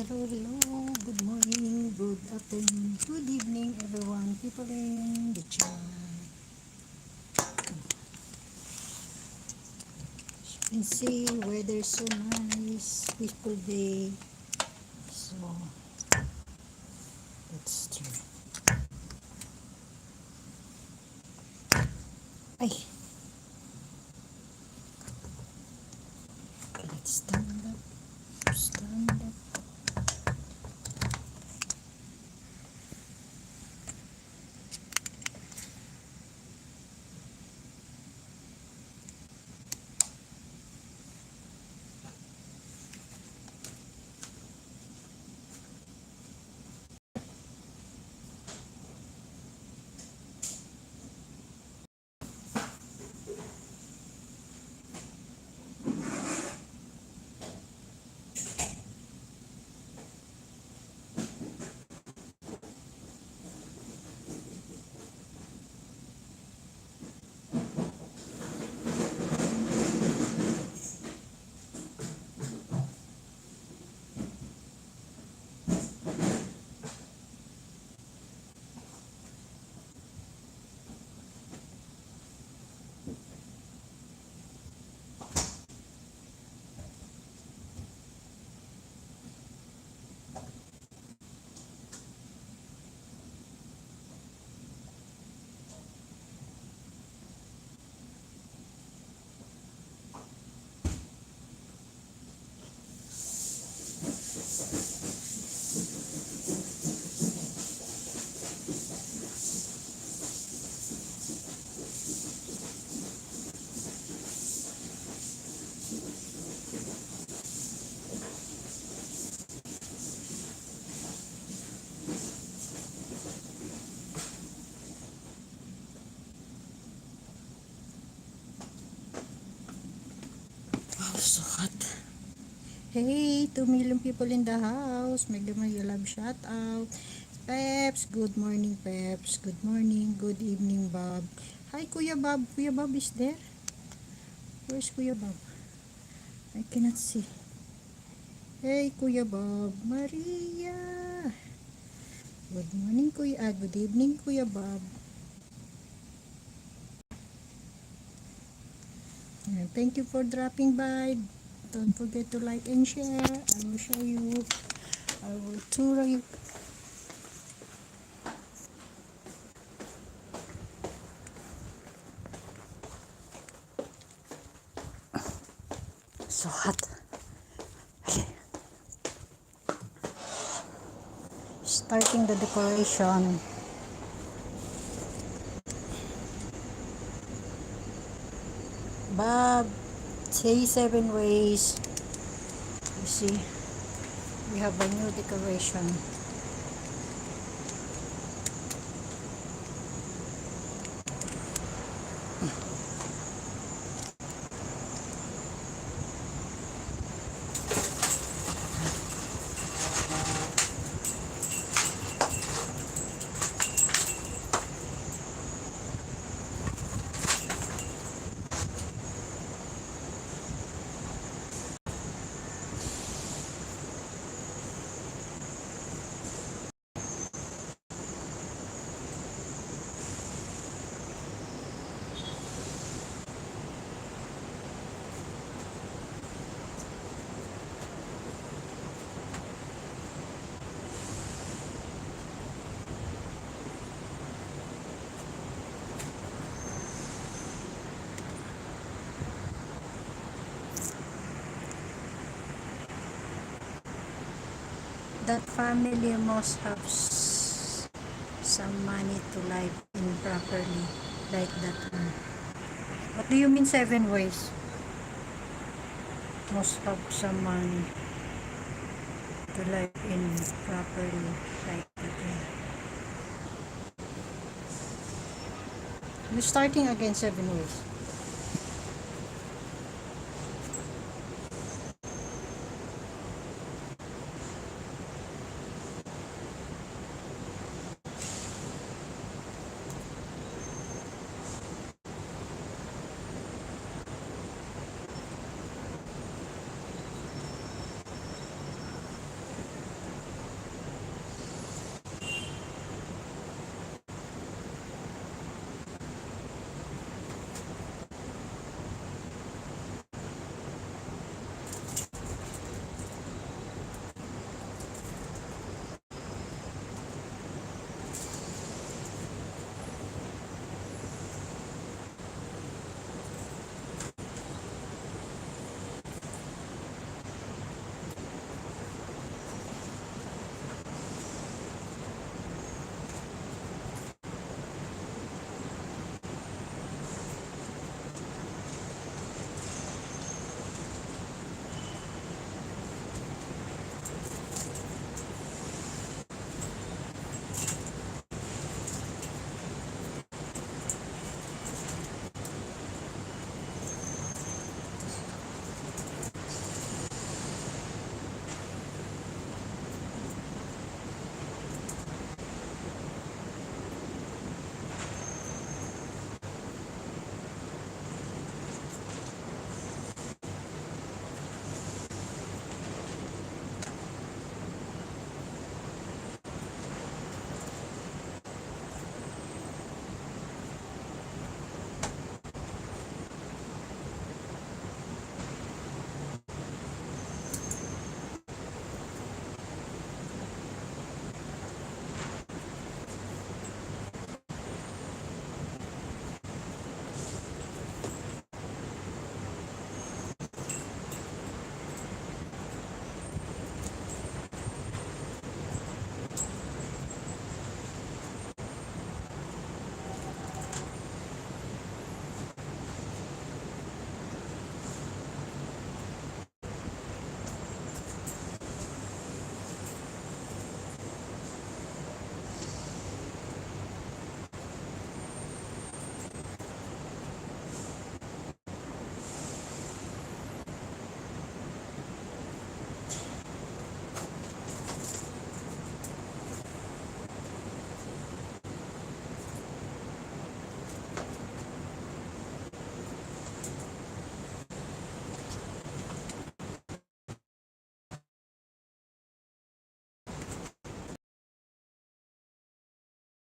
Hello, hello. Good morning, good afternoon, good evening, everyone. People in the chat. As you can see, weather so nice, peaceful day. So, let's try. Ay, let's stand up, stand up. Wow, so hot. Hey, 2 million people in the house. Mega love shout out. Peps, good morning, Peps. Good morning, good evening, Bob. Hi, Kuya Bob. Kuya Bob is there? Where's Kuya Bob? I cannot see. Hey, Kuya Bob. Maria. Good morning, Kuya. Good evening, Kuya Bob. Thank you for dropping by. Don't forget to like and share. I will show you. I will tour you. So hot. Okay. Starting the decoration. Bob, say 7 ways. You see, we have a new decoration. That family must have some money to live in properly, like that one. What do you mean 7 ways? Must have some money to live in properly, like that one. We're starting again 7 ways.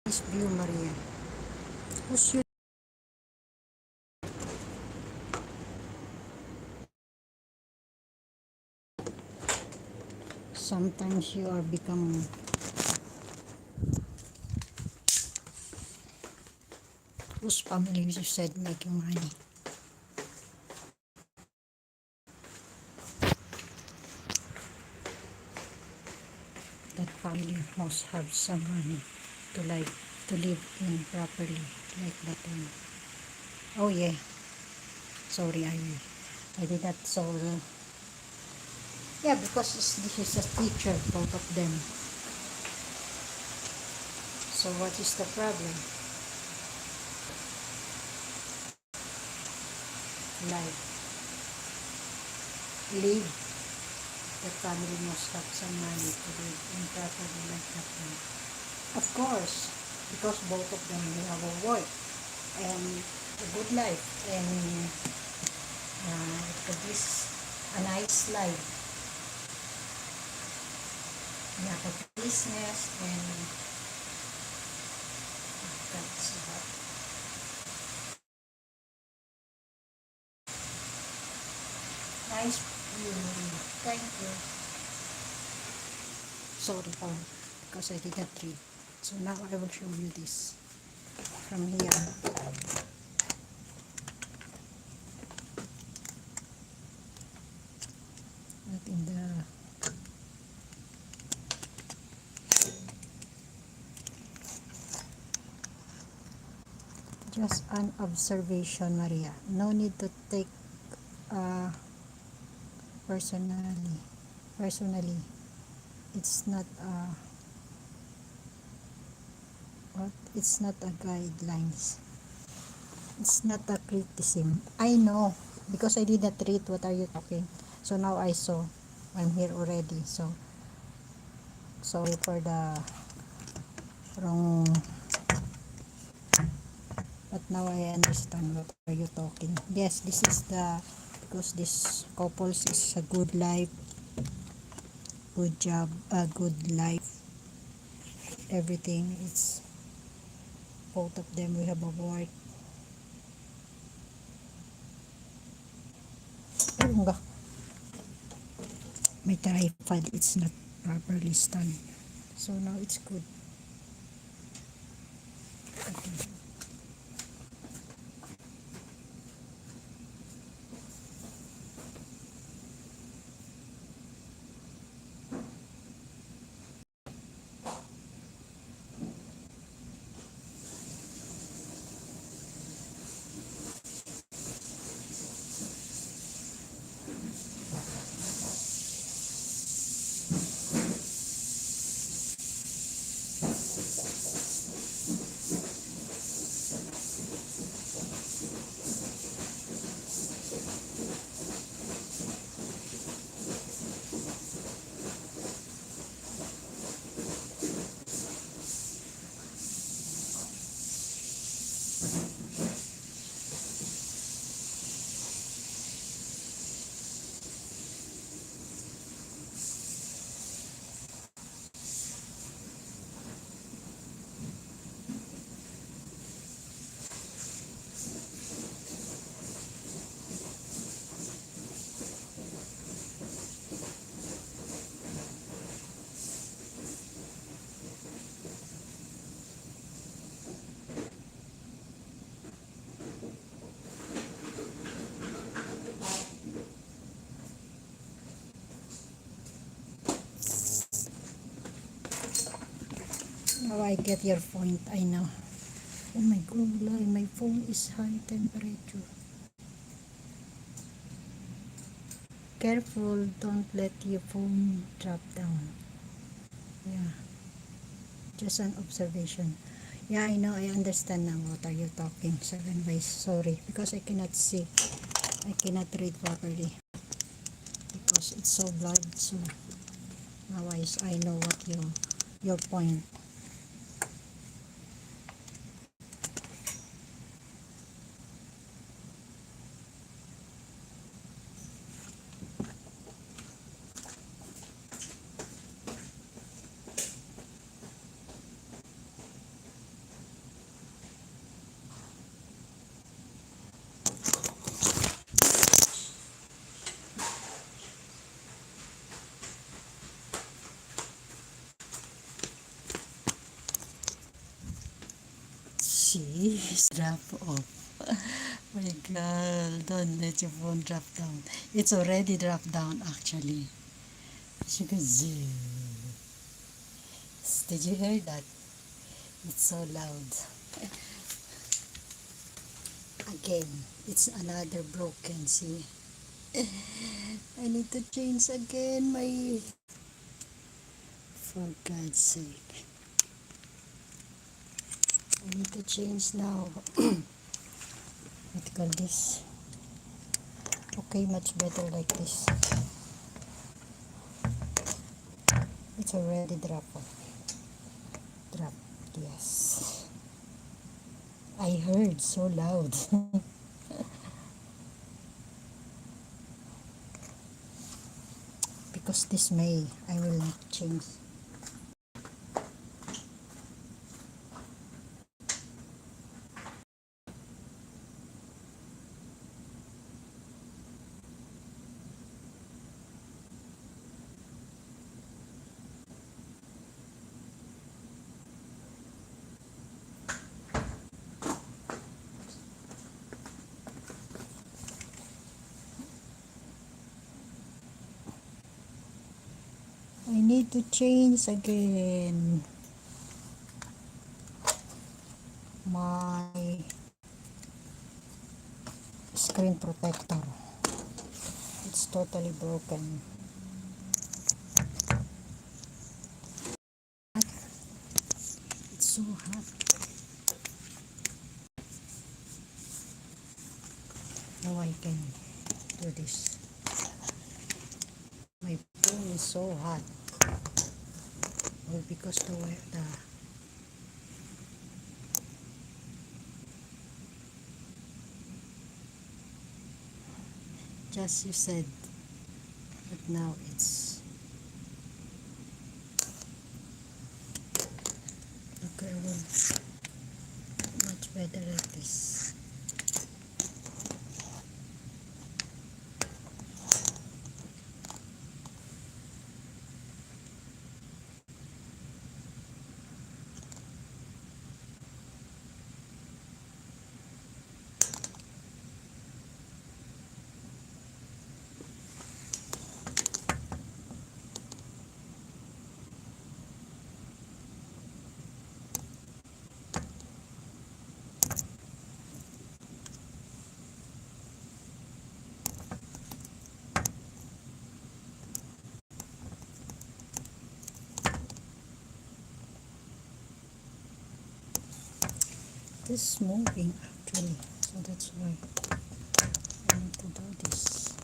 This view, Maria. Who's you? Sometimes you are become whose family you said making money. That family must have some money to live in properly like that one. Oh yeah. Sorry, I did not saw the yeah because this is a teacher, both of them. So what is the problem? Like live. The family must have some money to live in properly like that one. Of course, because both of them will have a work and a good life and this a nice life. You have a business and that's what. Nice view. Thank you. Sorry for because I did not read. So now I will show you this from here. Not in the just an observation, Maria. No need to take uh, personally. Personally, it's not what? It's not a guidelines. It's not a criticism. I know because I did not read what are you talking. So now I saw. I'm here already. So sorry for the wrong. But now I understand what are you talking. Yes, this is the because this couples is a good life, good job, a good life. Everything it's both of them we have a work. Ewan ba? My tripod it's not properly stand. So now it's good. Okay. Now I get your point. I know. Oh my god, my phone is high temperature. Careful, don't let your phone drop down. Yeah, just an observation. Yeah, I know, I understand now what are you talking. 7 by sorry, because I cannot see. I cannot read properly. Because it's so blurred, so now I know what your point. See, it's drop off. My girl, don't let your phone drop down. It's already dropped down actually. As you can see. Did you hear that? It's so loud. Again, it's another broken, see? I need to change again my... For God's sake. I need to change now. What do you call this? Okay, much better like this. It's already dropped off. Drop, yes. I heard so loud. Because this May, I will not change. I need to change again my screen protector. It's totally broken. It's so hot. Now I can do this. My phone is so hot. Well, because the just you said, but now it's okay. Well, much better like this. This is moving actually, so that's why I need to do this.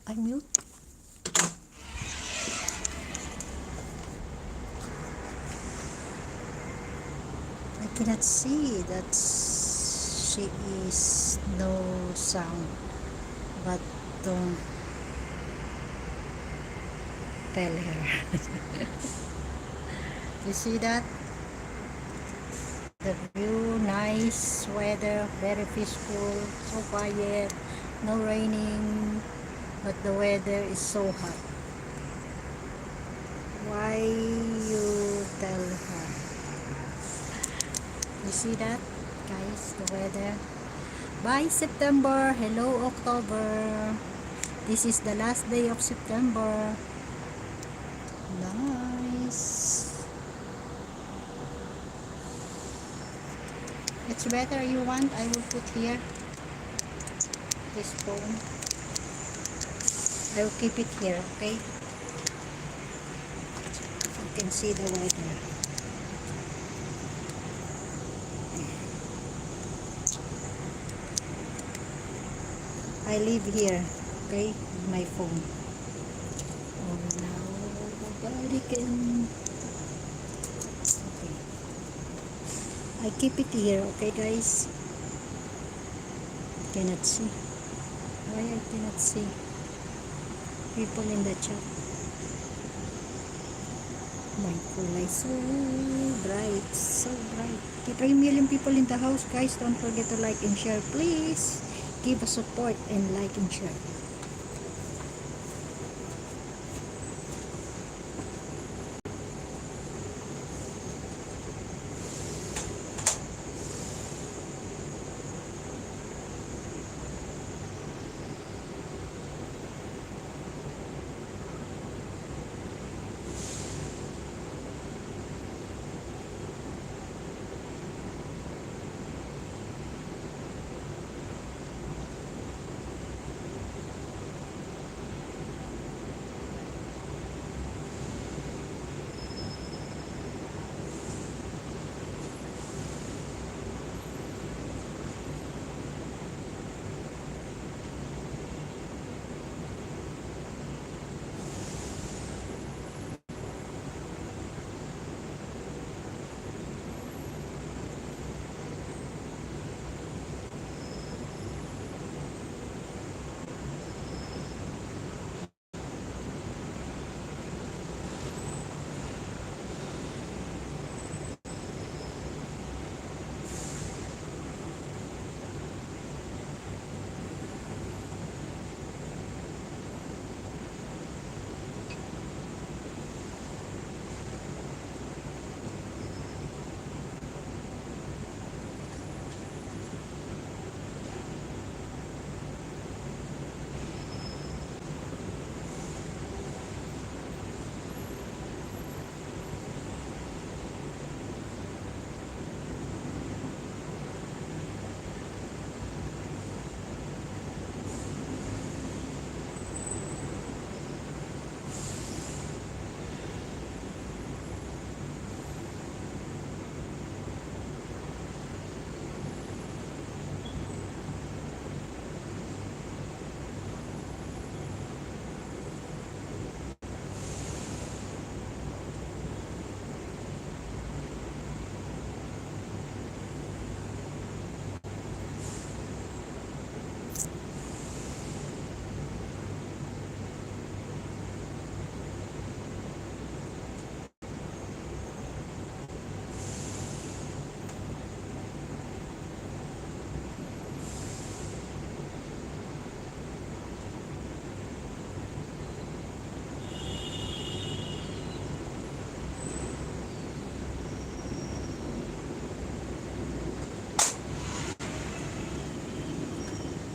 I mute. I cannot see that she is no sound, but don't tell her. You see that? The view, nice weather, very peaceful, so quiet, no raining, but the weather is so hot. Why you tell her? You see that, guys, the weather? Bye September, hello October. This is the last day of September. Nice. It's better you want, I will put here this phone. I will keep it here, okay? You can see the weather. I live here, okay? My phone. Oh, now nobody can. Okay. I keep it here, okay, guys? Cannot see. Why I cannot see people in the chat? My kulay so bright, so bright. 3 million people in the house, guys. Don't forget to like and share, please. Give us support and like and share.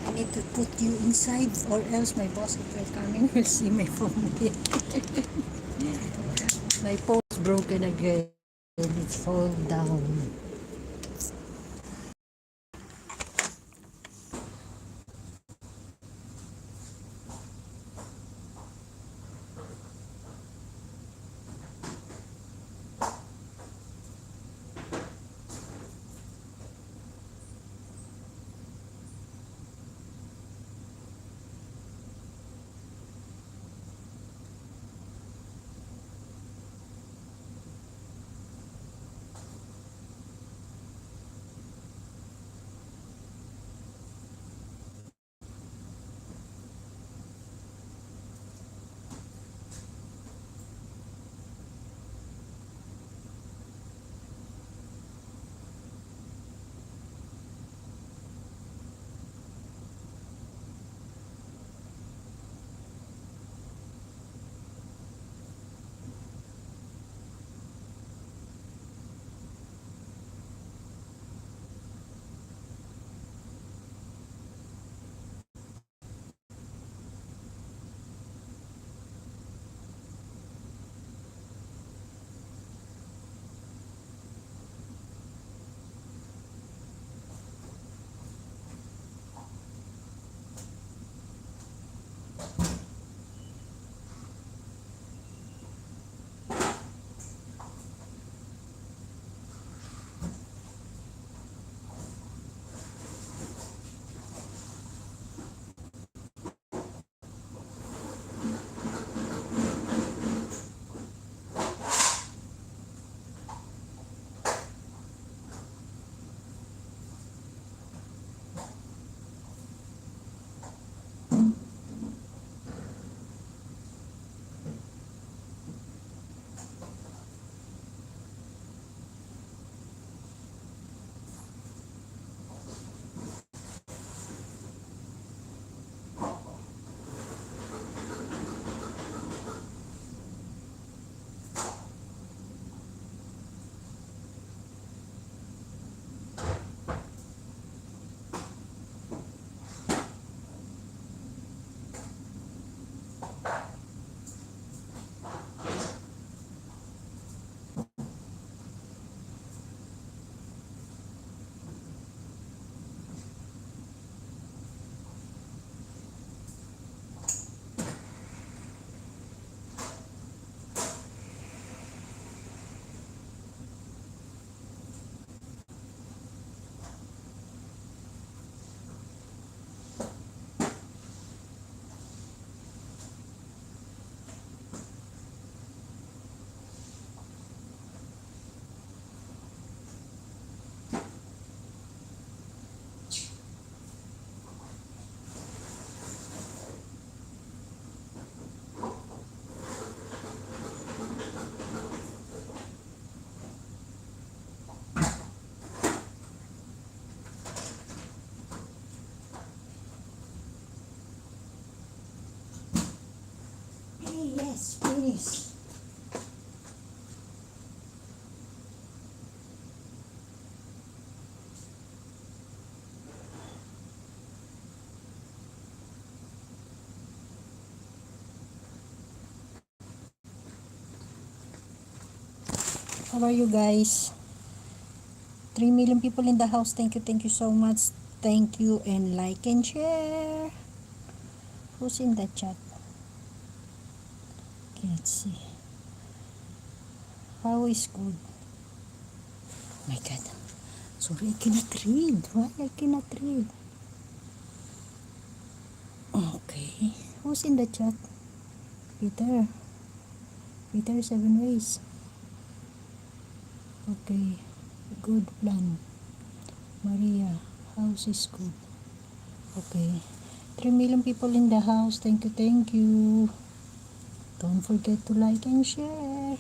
I need to put you inside or else my boss will come in will see my phone again. My phone's broken again. It's fall down. Finish. How are you guys? 3 million people in the house. Thank you so much. Thank you, and like and share. Who's in the chat? Okay, let's see. How is good? My God. Sorry, I cannot read. Why I cannot read? Okay. Who's in the chat? Peter. Peter 7 ways. Okay. Good plan. Maria. House is good. Okay. 3 million people in the house. Thank you, thank you. Don't forget to like and share.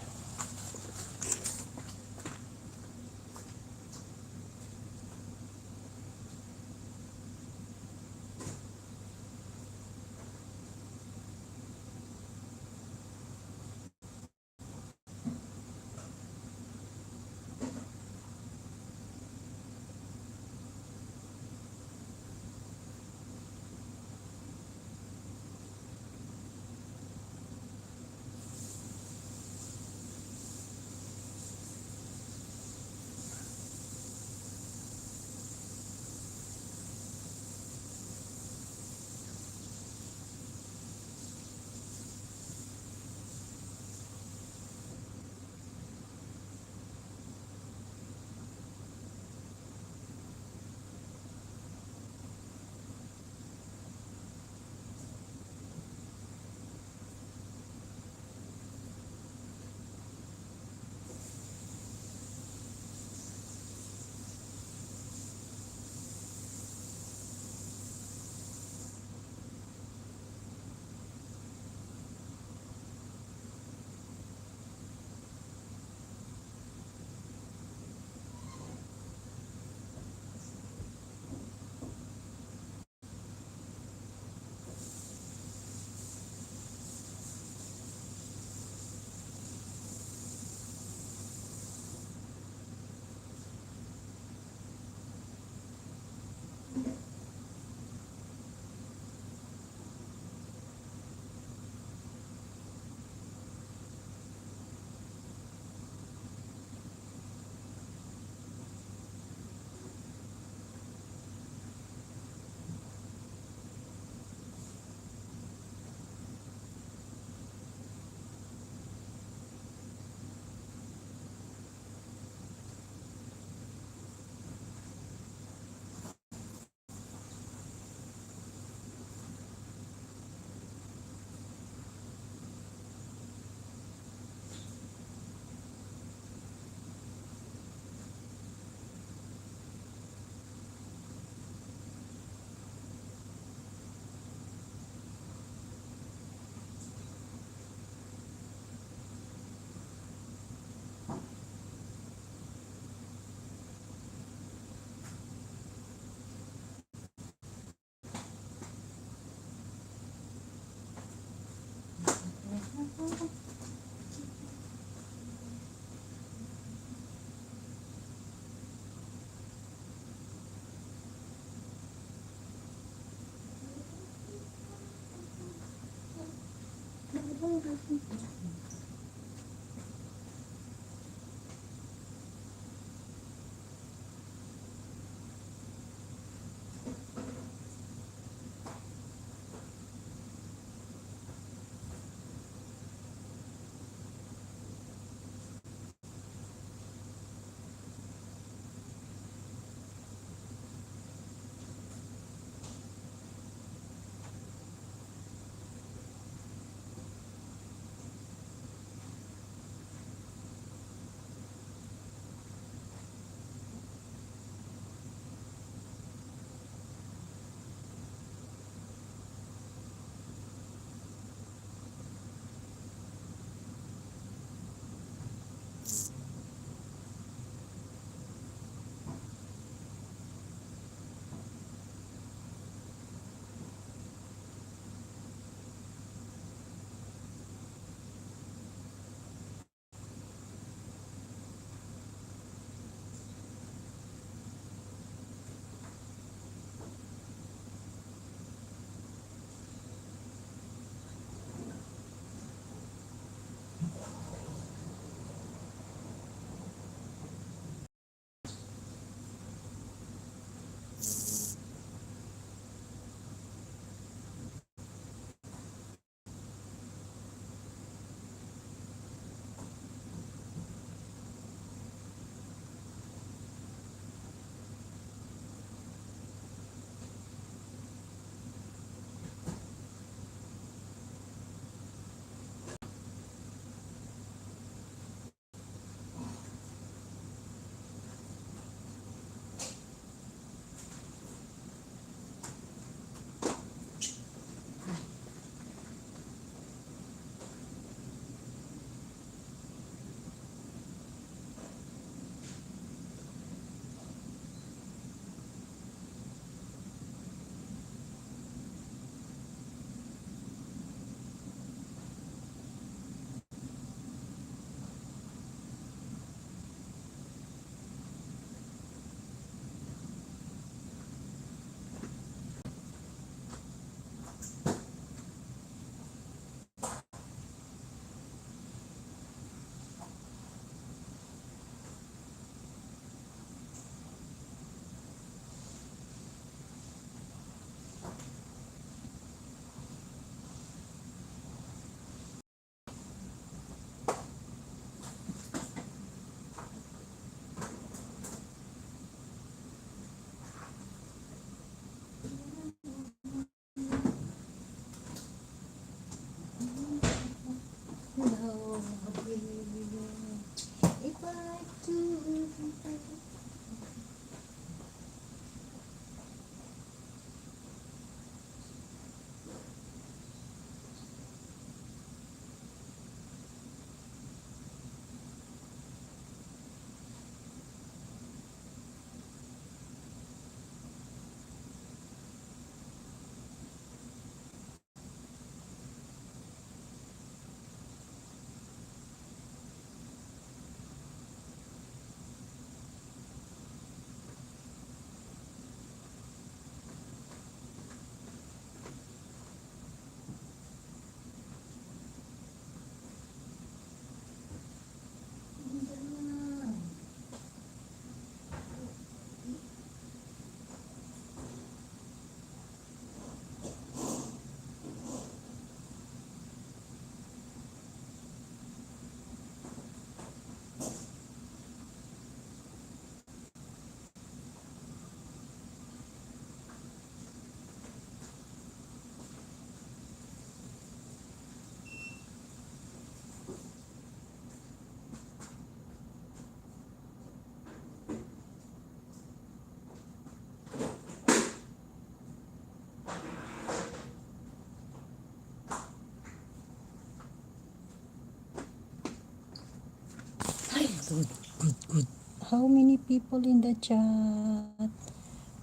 Good, good, good. How many people in the chat?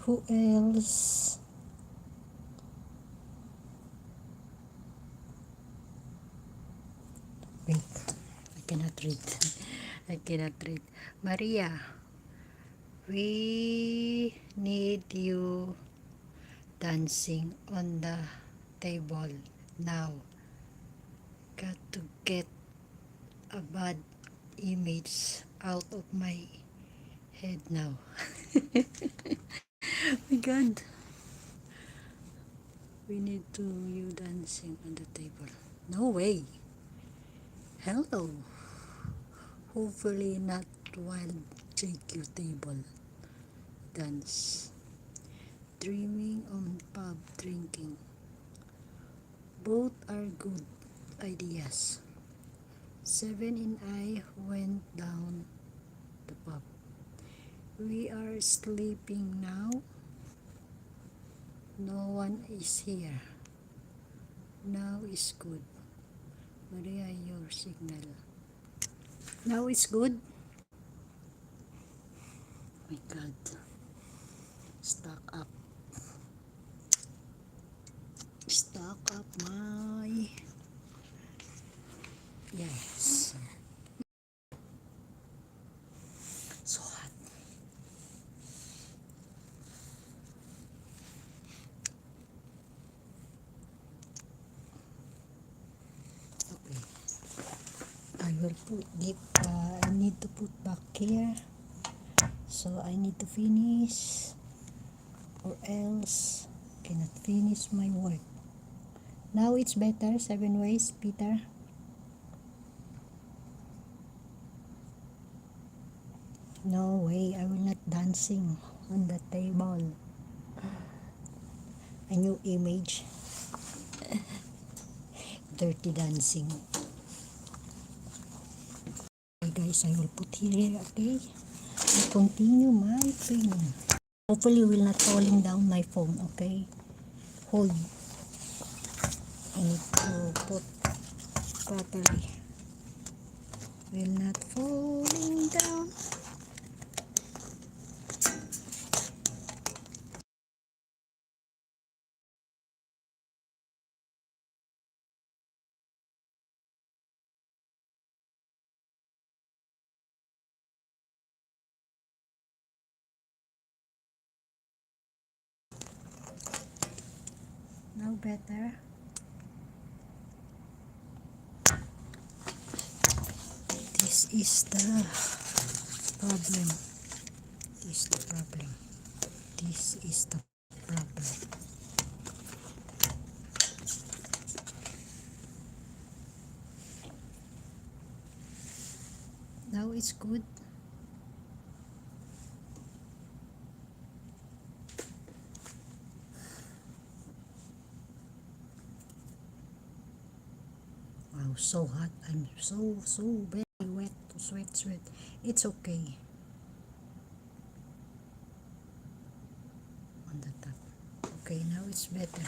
Who else? Wait, I cannot read. I cannot read. Maria, we need you dancing on the table now. Got to get a bad image out of my head now. My God. We need to you dancing on the table. No way. Hello. Hopefully not while JQ table dance. Dreaming on pub drinking. Both are good ideas. Seven and I went down the pub. We are sleeping now. No one is here. Now is good. Maria, your signal. Now is good. My God. Stock up. Stock up my... Yes. So hot. Okay. I will put it, I need to put back here. So I need to finish or else cannot finish my work. Now it's better, 7 ways, Peter. No way, I will not dancing on the table. A new image. Dirty dancing. Okay guys, I will put here, okay? I continue my pen. Hopefully will not falling down my phone, okay? Hold. I need to put properly. Will not falling down. Now better. This is the problem. This is the problem. This is the problem. Now it's good. Wow, so hot. I'm so very wet. Sweat. It's okay. On the top. Okay, now it's better.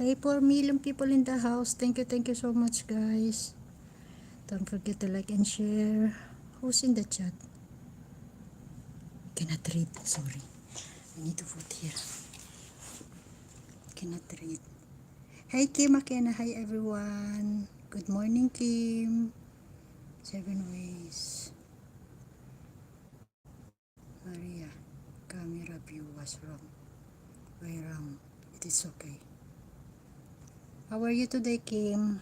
Hey, 4 million people in the house. Thank you so much, guys. Don't forget to like and share. Who's in the chat? Cannot read. Sorry. I need to put here. Cannot read. Hey, Kim Akena. Hi, everyone. Good morning, Kim. 7 ways. Maria. Camera view was wrong. Way wrong. It is okay. How are you today, Kim?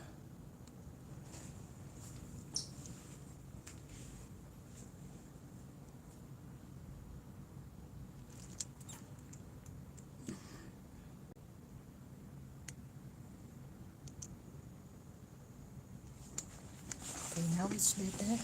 Okay, now it's better.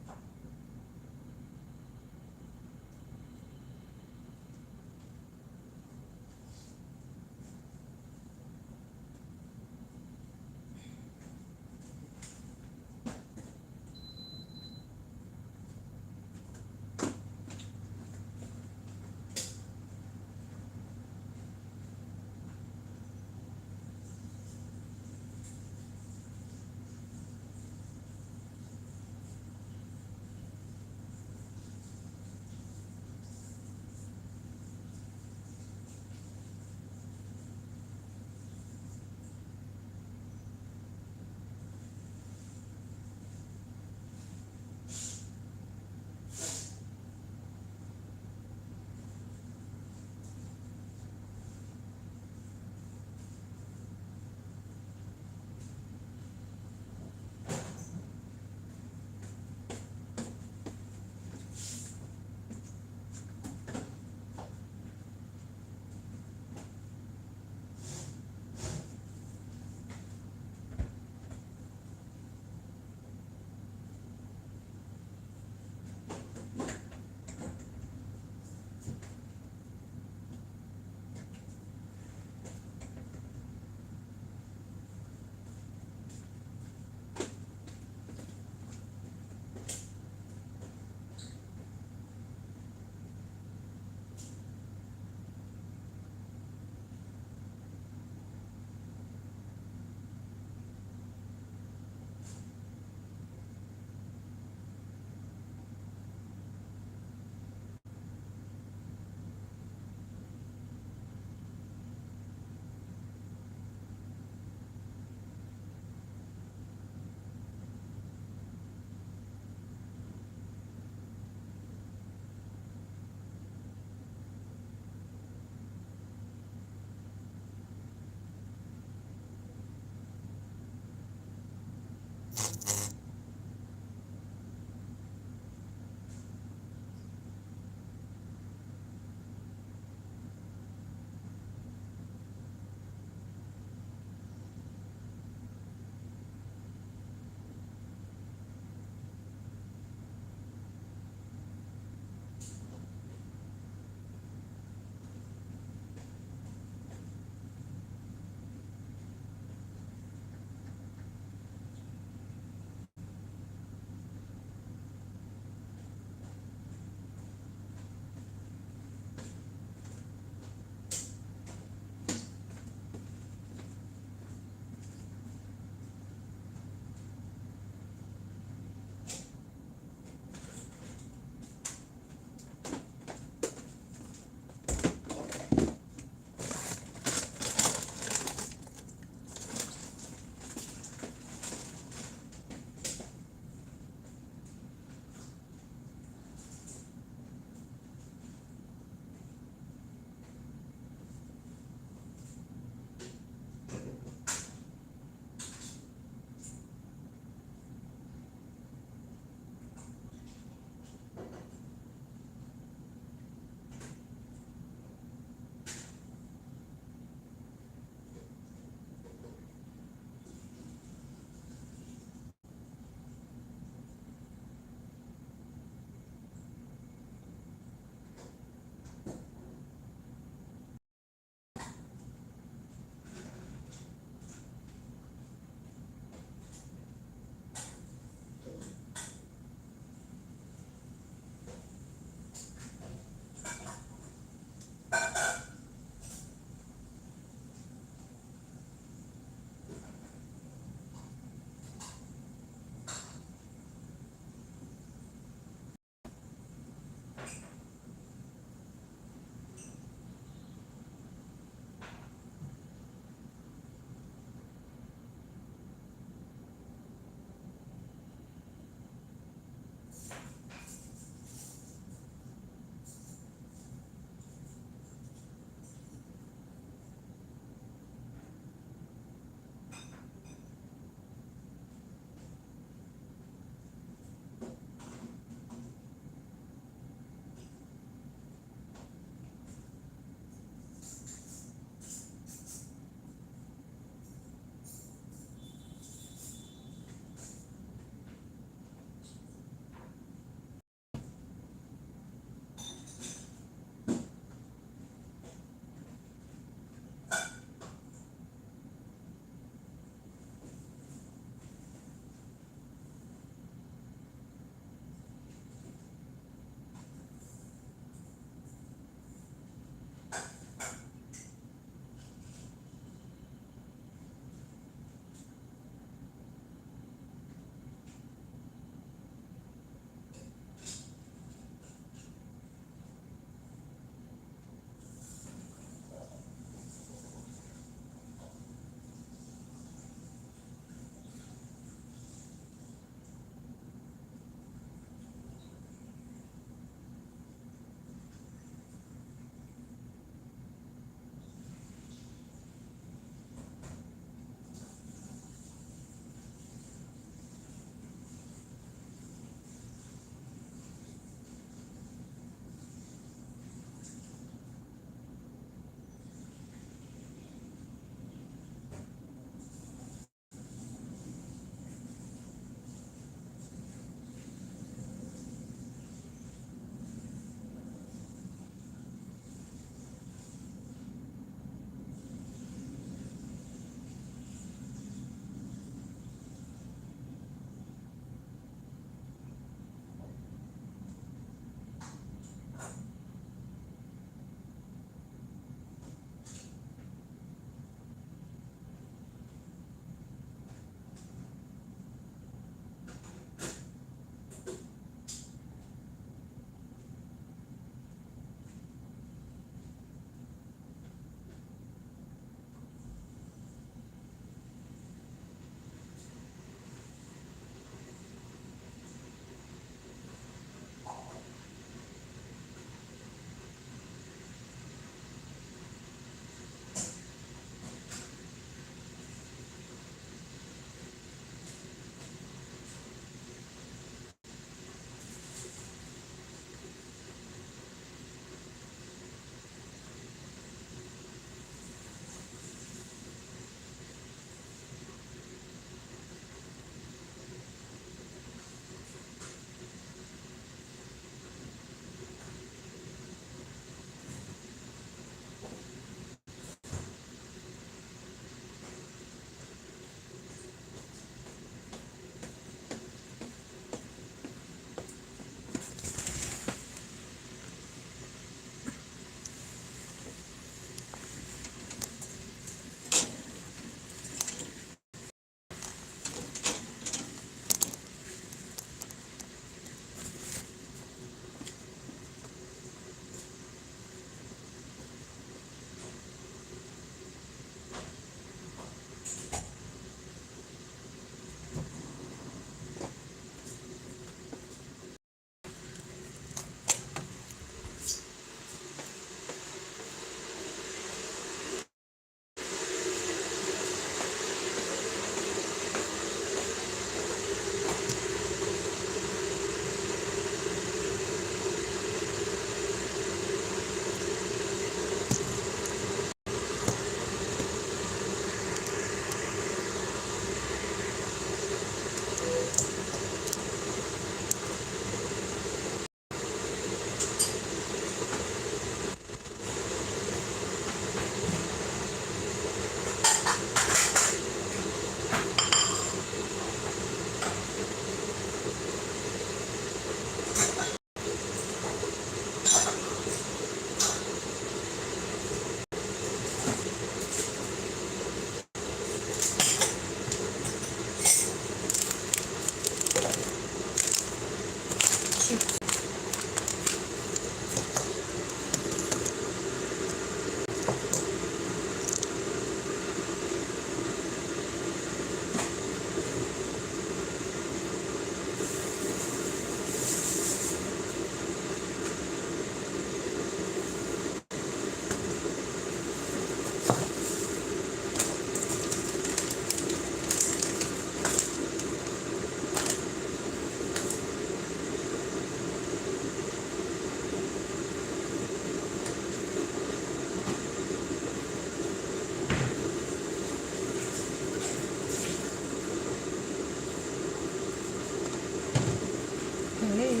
Hey.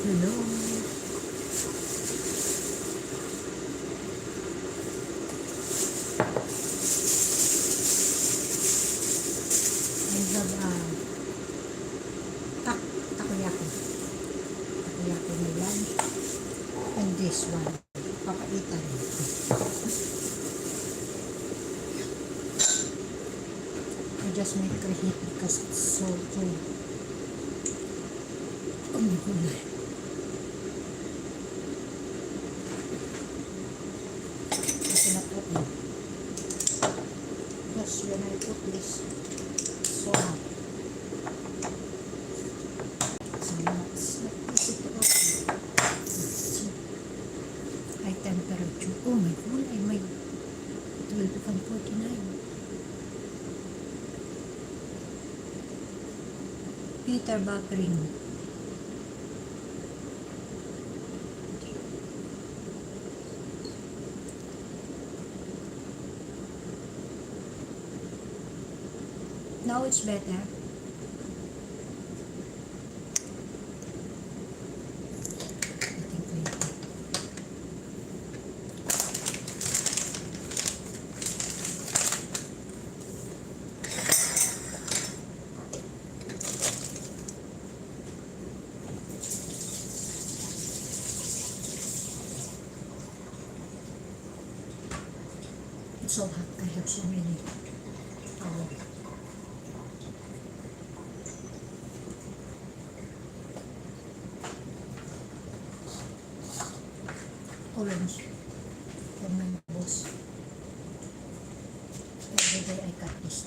Hello. I have takoyaki. Takoyaki na lunch. And this one. Papaitan. I just make a heat because it's so cold. Oh my God. Kasi na-put mo. Just when I put this, so hot. So let's put it open. High temperature. Oh my God, it will become 49. Peter Buckring. Now it's better. It's so hot. I have so many towels. Orange from my boss. Every day I cut this.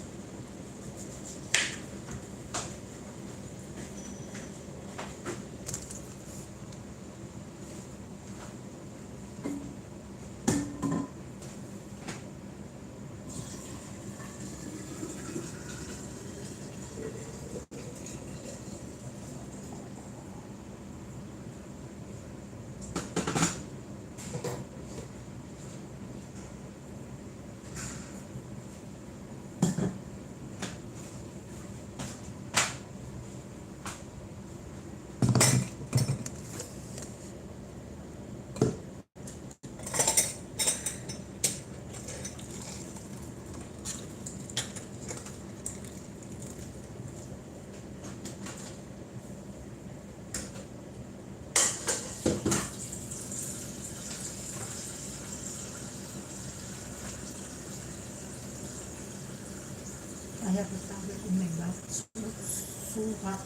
I have a tablet in my bag. So hot.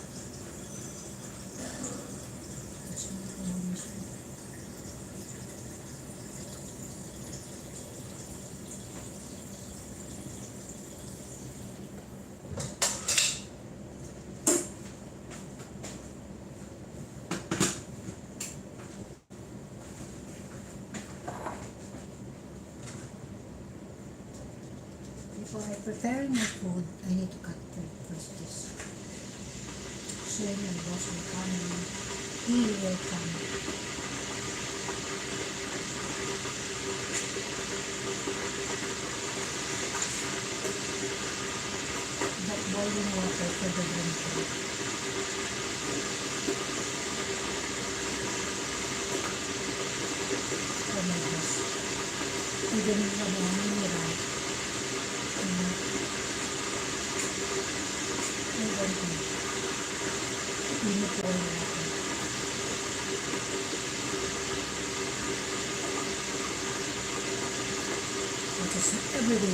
That's not combination. Before I prepare my food, I need to cut first this. So when my boss will come, he will come. That boiling water for the winter. For my boss. Even if I have mineral. Just every day.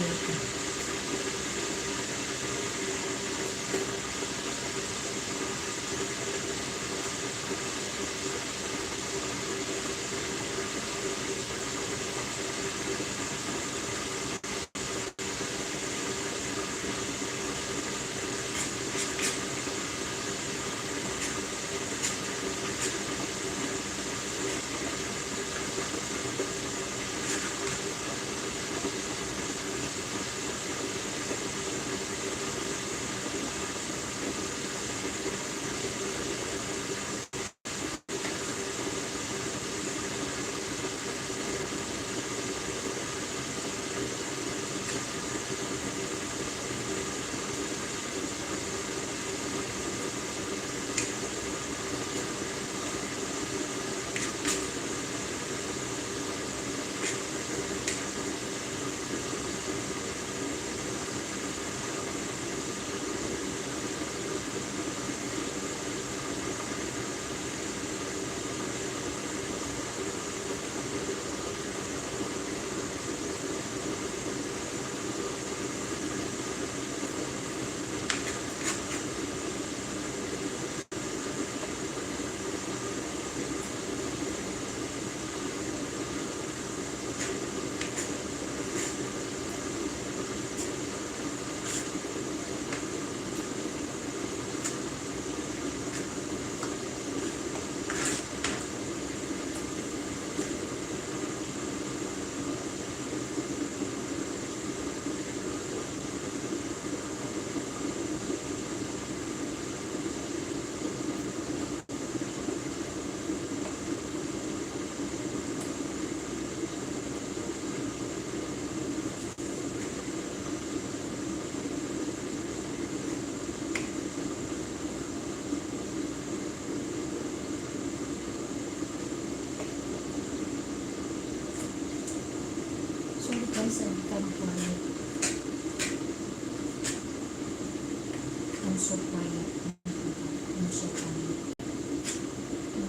I'm so quiet. I'm so quiet.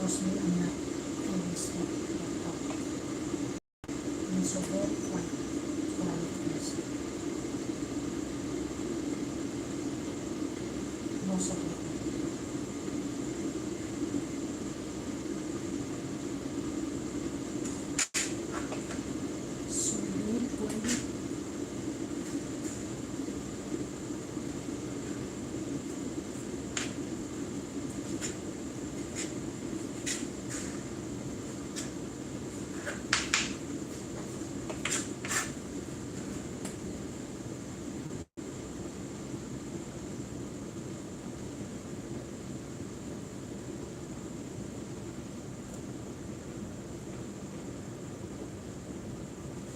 Mostly I'm not always like talk. I'm so very quiet. Quiet person. Most of the time. So very quiet.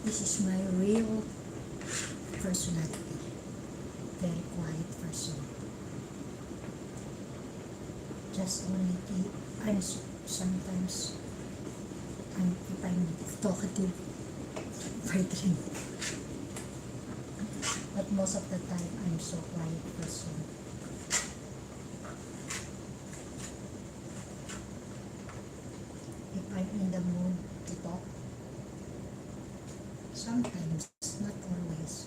This is my real personality. Very quiet person. Just only sometimes if I'm talkative, if I drink. But most of the time, I'm so quiet person. If I'm in the mood to talk, sometimes, not always.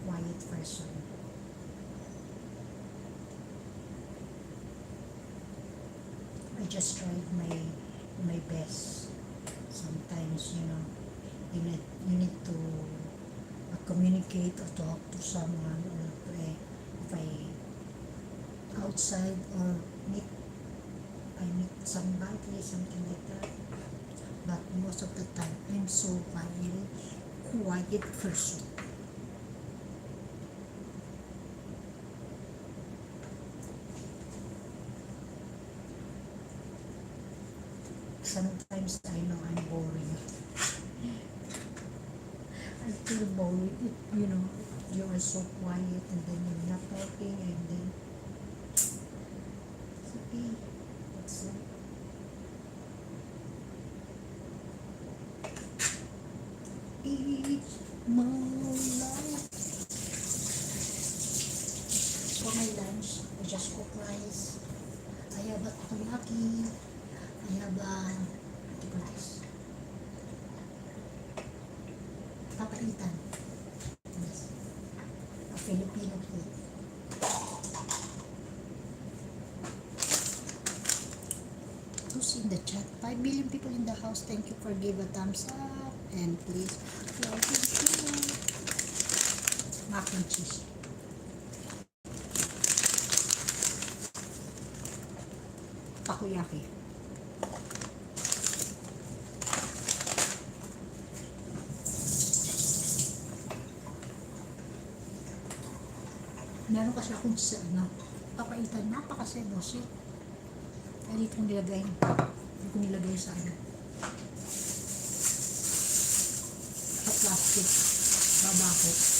Quiet person. I just tried my best. Sometimes, you need to communicate or talk to someone or if I outside or I meet somebody, something like that. But most of the time, I'm so quiet person. Sometimes I know I'm boring. I feel boring if, you are so quiet and then you're not talking and then it's okay. It's my life. For my lunch, I just cook rice. I have a takoyaki. I have a rice. Papaitan. Yes. A Filipino food. Who's in the chat? 5 billion people in the house. Thank you for giving a thumbs up. And please like and share. Mac and cheese. Takoyaki. Meron kasi akong papaitan, napaka-sedoso. Kaya dito kong nilagay. Hindi ko nilagay sa sa plastic. Babako.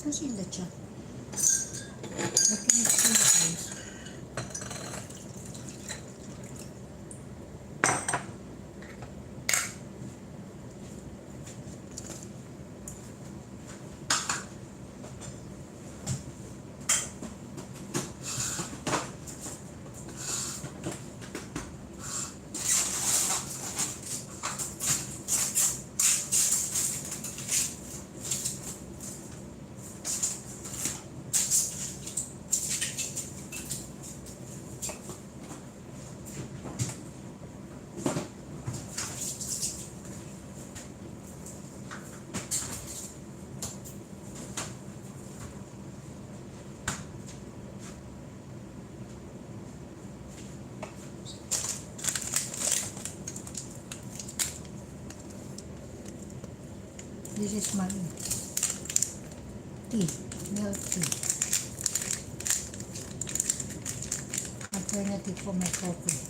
Who's in the chat? I can see the face. This is my tea, milk tea. Alternative for my coffee.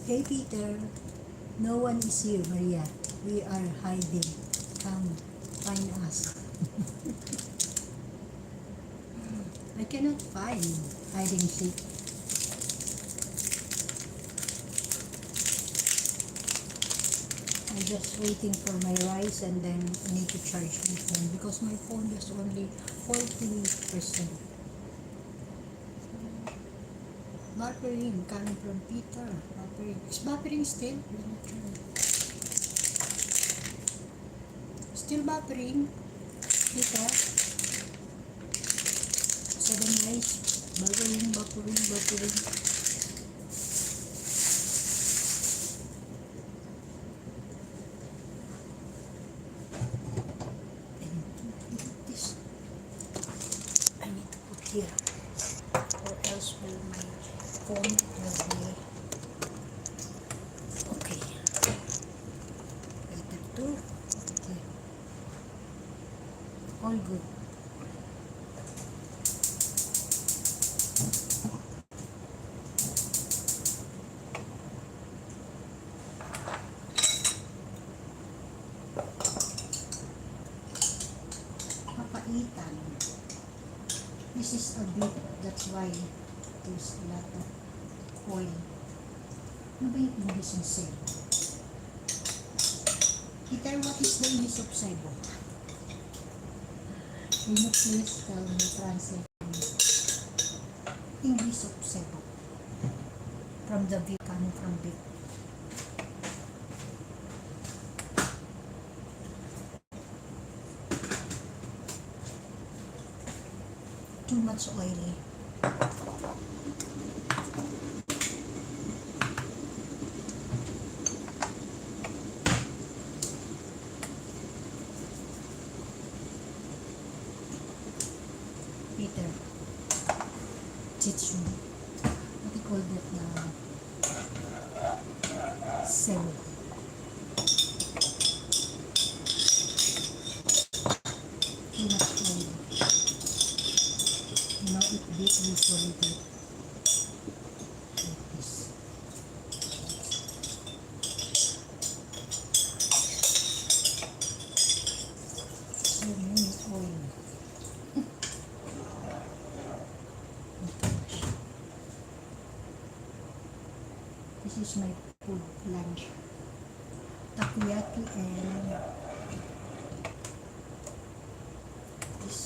Hey Peter, no one is here, Maria. We are hiding. Come, find us. I cannot find hiding seat. I'm just waiting for my rice and then I need to charge my phone because my phone is only 40%. Buffering coming from Peter. Buffering. Is buffering still? Still buffering? Peter? 7 rice. Buffering. I need to put here, or else will my phone will be okay. Better too. Okay. All good. Papaitan. This is a bit, that's why there's a lot of oil. Ano ba yung English ng sebo? Peter, what is the English of sebo? Can you please tell me, translate me? English of sebo. From the Vic, coming from Vic. Too much oily. Peter, teach me. What do you call that now? Sebo. Too much oil. You know, it beat usually like this. So many oil. This is my food lunch. Takoyaki and this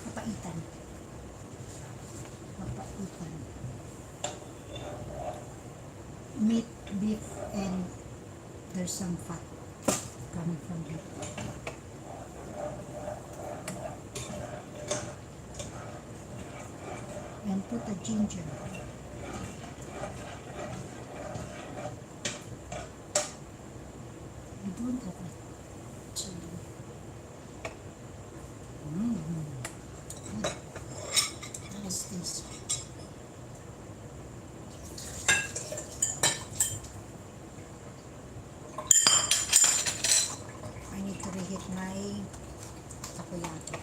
papaitan. Meat, beef, and there's some fat coming from beef. And put a ginger. You don't have a chili. What is this? I need to reheat my takoyaki.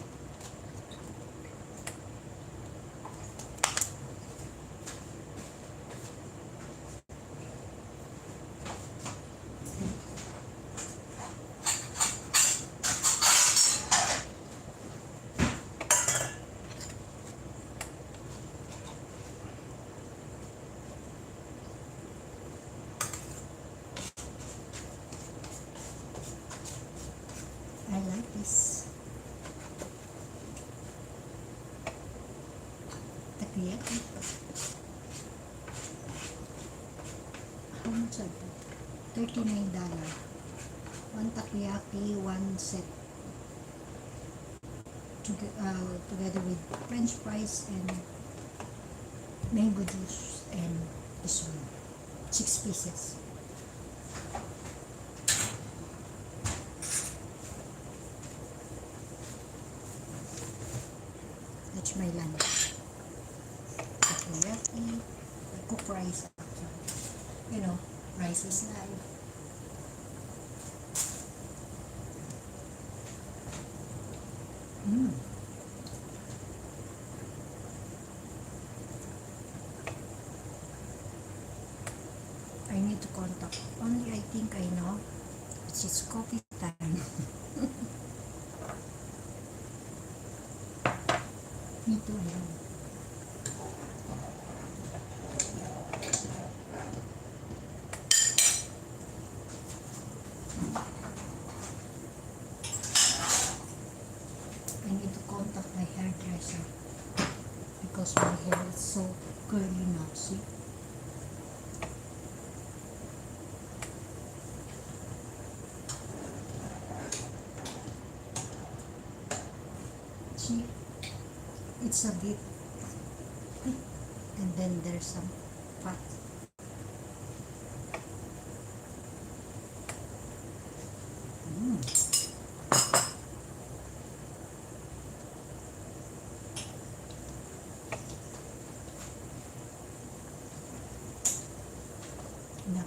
I like this. Takoyaki. How much are that? $39. One takoyaki, one set. Together with French fries and mango juice and this one. 6 pieces. That's my lunch. Takoyaki, cook rice actually. You know, rice is life. Mm. I need to contact. Only I think I know. It's coffee time. Me too, yeah. I need to contact my hairdresser because my hair is so curly now, see? See? It's a bit, and then there's some fat. Mm. Yeah.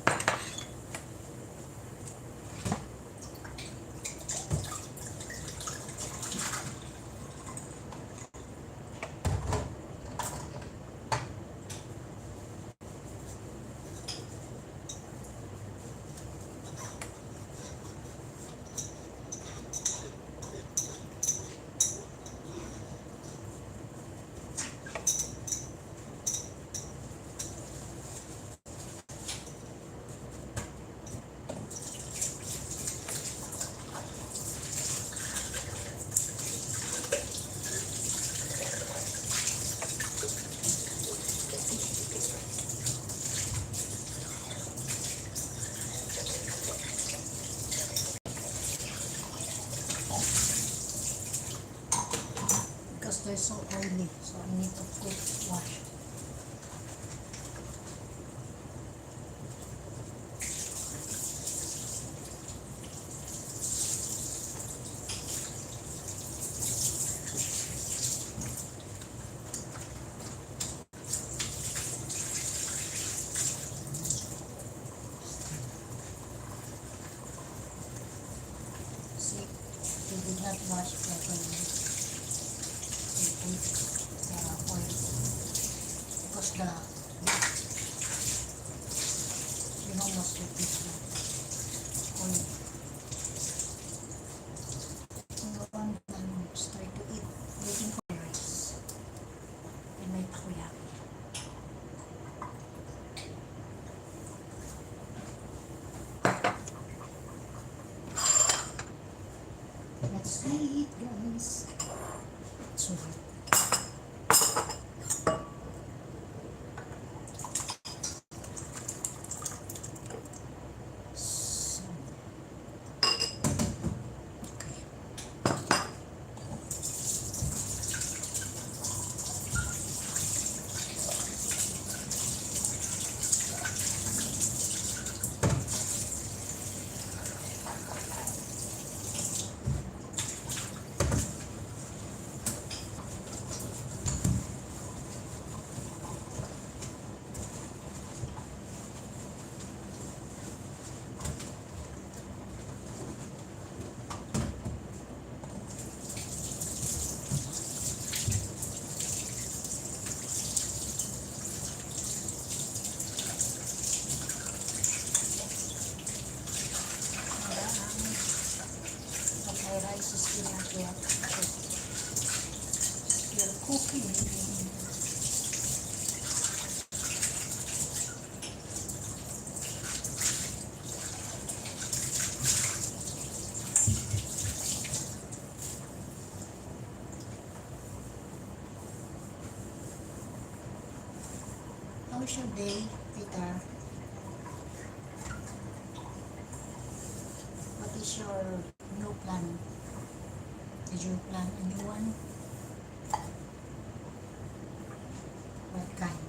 Because they're so oily, so I need to quick wash. See, they did not wash properly. They put oil because you know most of this oil. Go on and start to eat, waiting for the rice and my takoyaki. Let's eat, guys. So hot. So, okay. But my rice is still not yet. Still cooking. How's your day, Peter? What is your new plan? Did you plan a new one? What kind?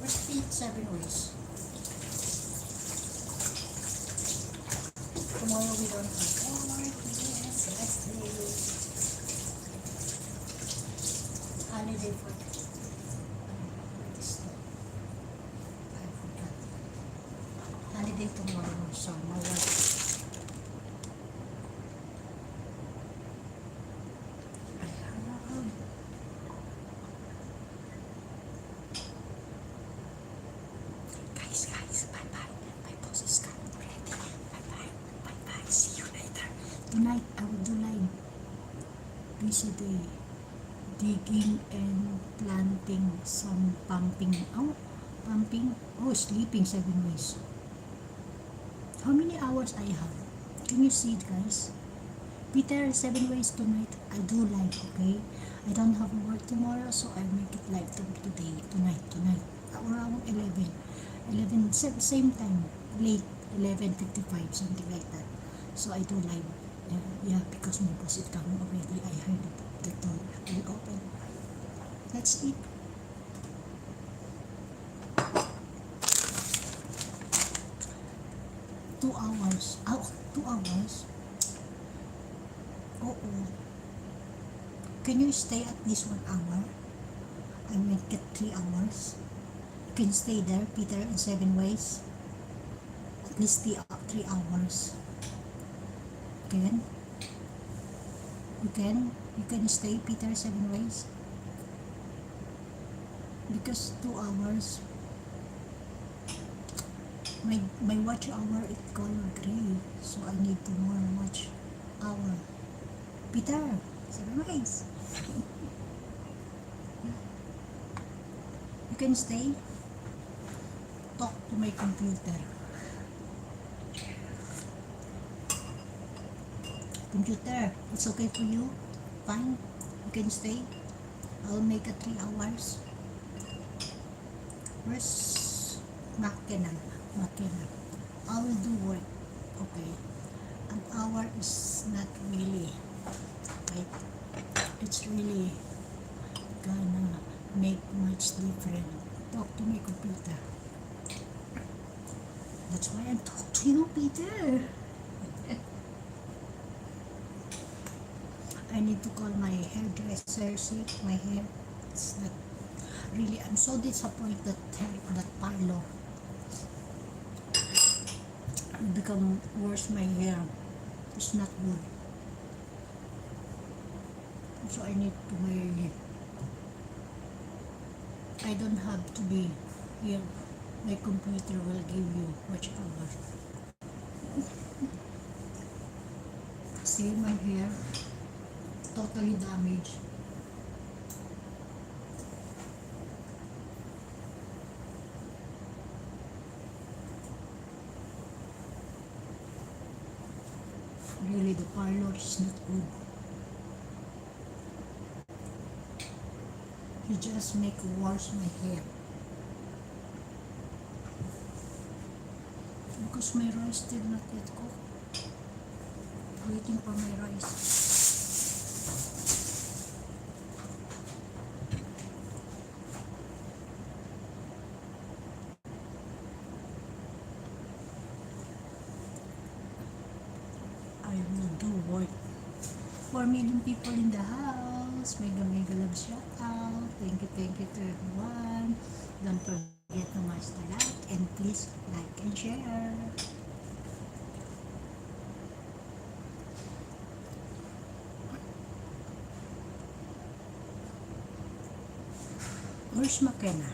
Where's Pete 7 Ways? Tomorrow we don't eat. Alright, yes, let's do it. holiday for this. I forgot. Holiday tomorrow, so no work. Guys, bye-bye. My boss is coming already. Bye-bye. See you later. Tonight, I will do live. Busy day. Digging and planting some pumping. Sleeping 7 ways. How many hours I have? Can you see it, guys? Peter, 7 ways tonight. I do live, okay? I don't have work tomorrow, so I make it live today, tonight. Around 11, same time, late, 11:55, something like that. So I do live. Yeah, because my boss is coming already. I heard the door will open. That's it. Two hours. 2 hours? Oo. Can you stay at least 1 hour? I make it 3 hours. You can stay there, Peter, in 7 ways. At least 3 hours. Can? You can stay, Peter, 7 ways. Because 2 hours, my watch hour is color gray, so I need to more watch hour. Peter, 7 ways. You can stay. Talk to my computer. Computer, it's okay for you? Fine. You can stay. I'll make it 3 hours. Where's McKenna? I will do work. Okay. An hour is not really, right? It's really gonna make much difference. Talk to my computer. That's why I'm talking to you, Peter. I need to call my hairdresser, see my hair. It's not really, I'm so disappointed that parlor become worse. My hair is not good, so I need to wear it. I don't have to be here. My computer will give you watch hour. See my hair totally damaged. Really, the parlor is not good. You just make worse my hair. Because my rice still not yet cooked. Waiting for my rice. I will do work. 4 million people in the house. Mega love shout out. Thank you to everyone. Don't forget to smash the like and please like and share. Where's McKenna?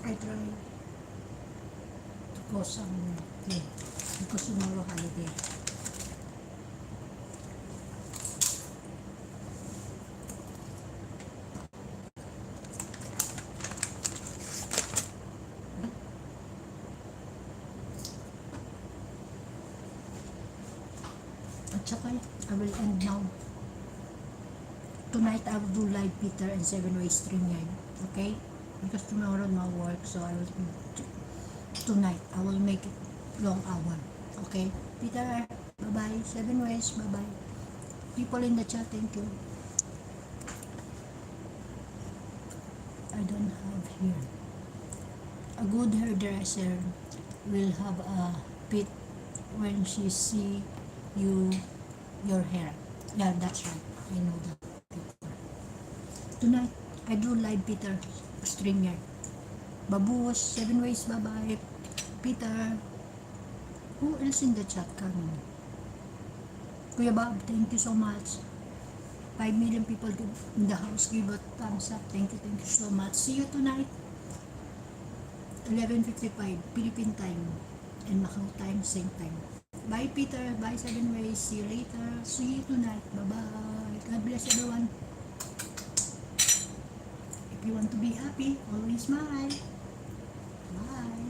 I try to go somewhere because tomorrow holiday. At saka, I will end now. Tonight I will do live Peter and 7-way stream yan. Okay? Because tomorrow no work, so I will tonight I will make it long hour. Okay? Peter, bye-bye. 7 ways, bye-bye. People in the chat, thank you. I don't have here. A good hairdresser will have a pit when she see you your hair. Yeah, that's right. I know that. Tonight, I do live Peter Stringer. Babush, 7 ways, bye-bye. Peter. Who else in the chat coming? Kuya Bob, thank you so much. 5 million people in the house. Give a thumbs up. Thank you so much. See you tonight. 11:55 Philippine time and Macau time, same time. Bye Peter. Bye 7 ways. See you later. See you tonight. Bye-bye. God bless everyone. If you want to be happy, always smile. Bye.